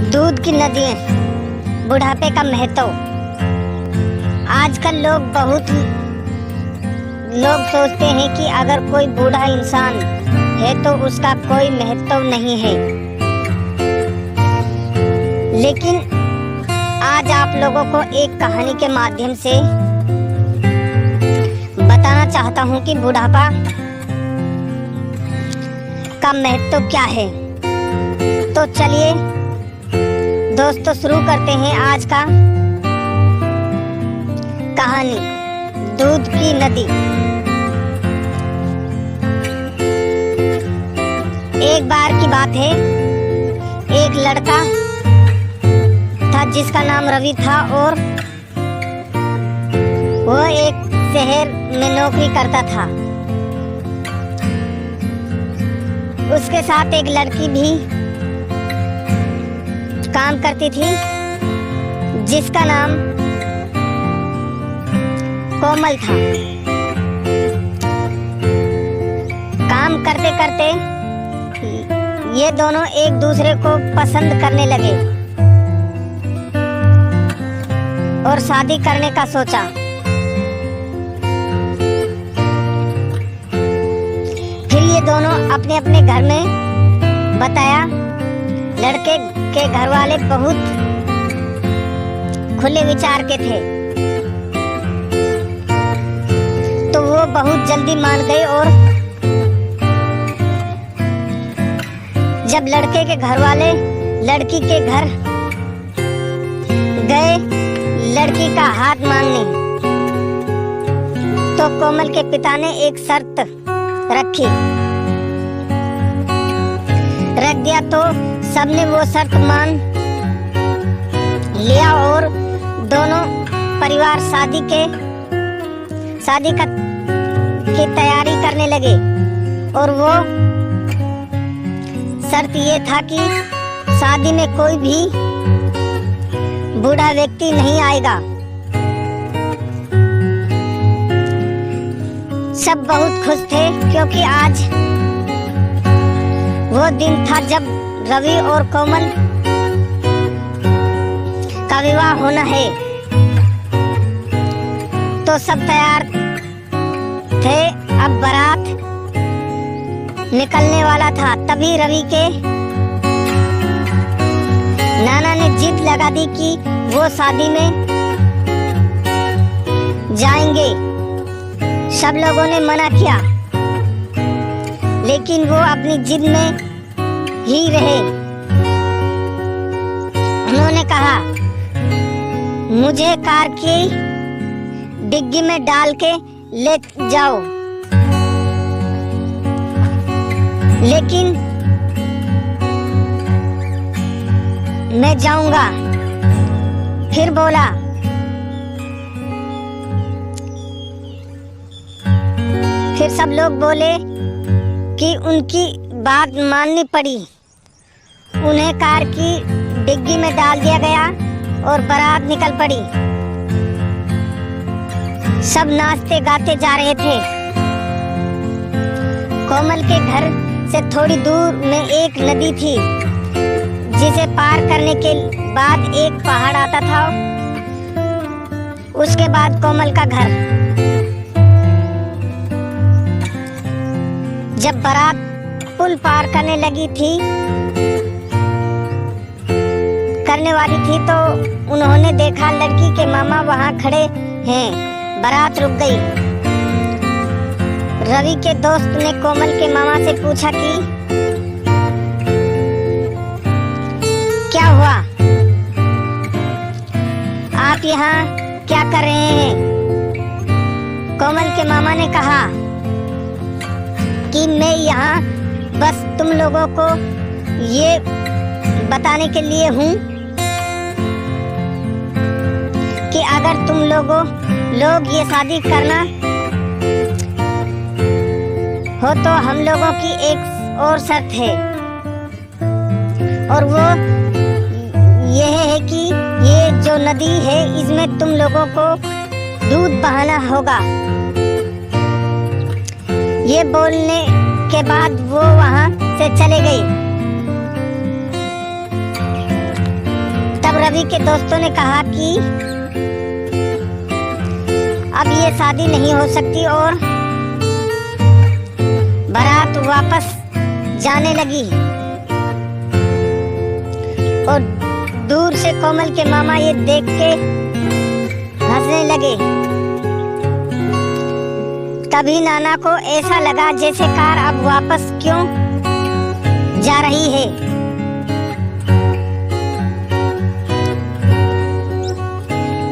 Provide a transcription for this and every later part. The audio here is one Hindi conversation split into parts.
दूध की नदियाँ, बुढ़ापे का महत्व। आजकल लोग सोचते हैं कि अगर कोई बूढ़ा इंसान है तो उसका कोई महत्व नहीं है। लेकिन आज आप लोगों को एक कहानी के माध्यम से बताना चाहता हूँ कि बुढ़ापा का महत्व क्या है। तो चलिए दोस्तों शुरू करते हैं आज का कहानी, दूध की नदी। एक बार की बात है, एक लड़का था जिसका नाम रवि था और वो एक शहर में नौकरी करता था। उसके साथ एक लड़की भी काम करती थी जिसका नाम कोमल था। काम करते करते ये दोनों एक दूसरे को पसंद करने लगे और शादी करने का सोचा। फिर ये दोनों अपने अपने घर में बताया। लड़के के घर वाले बहुत खुले विचार के थे तो वो बहुत जल्दी मान गए। और जब लड़के के घर वाले लड़की के घर गए लड़की का हाथ मांगने, तो कोमल के पिता ने एक शर्त रख दिया। तो सबने वो शर्त मान लिया और दोनों परिवार शादी की तैयारी करने लगे। और वो शर्त ये था कि शादी में कोई भी बूढ़ा व्यक्ति नहीं आएगा। सब बहुत खुश थे क्योंकि आज वो दिन था जब रवि और कोमल का विवाह होना है। तो सब तैयार थे। अब बारात निकलने वाला था। तभी रवि के नाना ने जिद लगा दी कि वो शादी में जाएंगे। सब लोगों ने मना किया लेकिन वो अपनी जिद में ही रहे। उन्होंने कहा, मुझे कार की डिग्गी में डाल के ले जाओ, लेकिन मैं जाऊंगा। फिर बोला, फिर सब लोग बोले कि उनकी बात माननी पड़ी। उन्हें कार की डिग्गी में डाल दिया गया और बारात निकल पड़ी। सब नाचते गाते जा रहे थे। कोमल के घर से थोड़ी दूर में एक नदी थी जिसे पार करने के बाद एक पहाड़ आता था। उसके बाद कोमल का घर। जब बारात पुल पार करने वाली थी तो उन्होंने देखा लड़की के मामा वहां खड़े हैं। बारात रुक गई। रवि के दोस्त ने कोमल के मामा से पूछा कि क्या हुआ, आप यहाँ क्या कर रहे हैं? कोमल के मामा ने कहा कि मैं यहाँ बस तुम लोगों को ये बताने के लिए हूँ कि अगर तुम लोग ये शादी करना हो तो हम लोगों की एक और शर्त है। और वो यह है कि ये जो नदी है इसमें तुम लोगों को दूध बहाना होगा। ये बोलने के बाद वो वहां से चले गए। रवि के दोस्तों ने कहा कि अब ये शादी नहीं हो सकती और बारात वापस जाने लगी। और दूर से कोमल के मामा ये देख के हंसने लगे। तभी नाना को ऐसा लगा जैसे कार अब वापस क्यों जा रही है।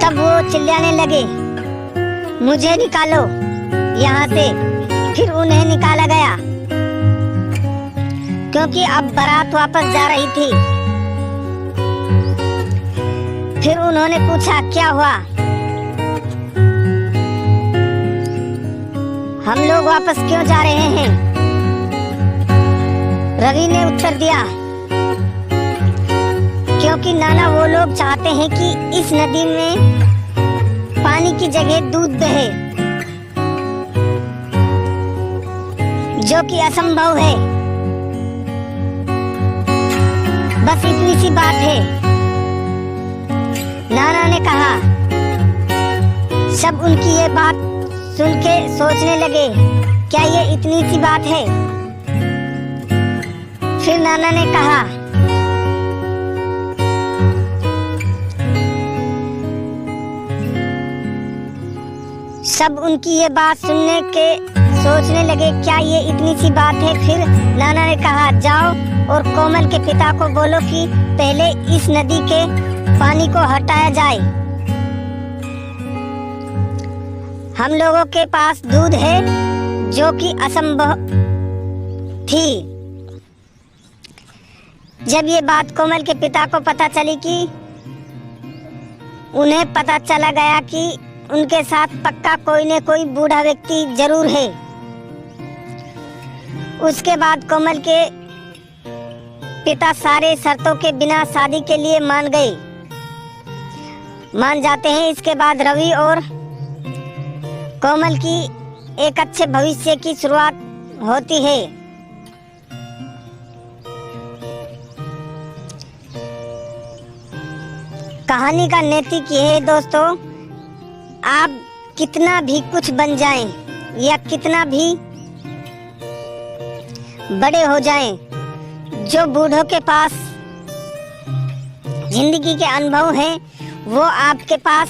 तब वो चिल्लाने लगे, मुझे निकालो यहाँ से। फिर उन्हें निकाला गया क्योंकि अब बारात वापस जा रही थी। फिर उन्होंने पूछा, क्या हुआ? हम लोग वापस क्यों जा रहे हैं? रवि ने उत्तर दिया, क्योंकि नाना वो लोग चाहते हैं कि इस नदी में पानी की जगह दूध बहे, जो कि असंभव है। बस इतनी सी बात है। नाना ने कहा। सब उनकी ये बात सुन के सोचने लगे, क्या ये इतनी सी बात है? फिर नाना ने कहा, सब उनकी ये बात सुनने के सोचने लगे, क्या ये इतनी सी बात है? फिर नाना ने कहा, जाओ और कोमल के पिता को बोलो कि पहले इस नदी के पानी को हटाया जाए। हम लोगों के पास दूध है, जो कि असंभव थी। जब ये बात कोमल के पिता को पता चली कि उन्हें पता चला गया कि उनके साथ पक्का कोई न कोई बूढ़ा व्यक्ति जरूर है। उसके बाद कोमल के पिता सारे शर्तों के बिना शादी के लिए मान जाते हैं। इसके बाद रवि और कोमल की एक अच्छे भविष्य की शुरुआत होती है। कहानी का नैतिक ये है दोस्तों, आप कितना भी कुछ बन जाएं या कितना भी बड़े हो जाएं, जो बूढ़ों के पास जिंदगी के अनुभव हैं वो आपके पास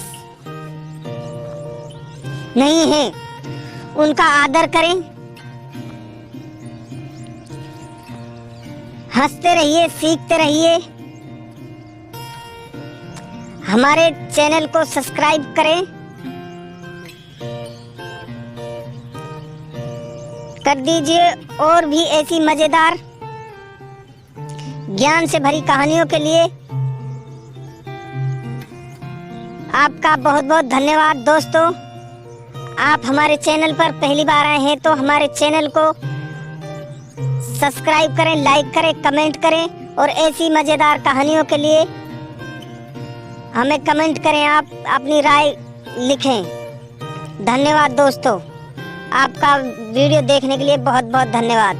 नहीं है। उनका आदर करें, हंसते रहिए, सीखते रहिए। हमारे चैनल को सब्सक्राइब करें, कर दीजिए। और भी ऐसी मजेदार ज्ञान से भरी कहानियों के लिए आपका बहुत बहुत धन्यवाद दोस्तों। आप हमारे चैनल पर पहली बार आए हैं तो हमारे चैनल को सब्सक्राइब करें, लाइक करें, कमेंट करें और ऐसी मजेदार कहानियों के लिए हमें कमेंट करें, आप अपनी राय लिखें। धन्यवाद दोस्तों, आपका वीडियो देखने के लिए बहुत बहुत धन्यवाद।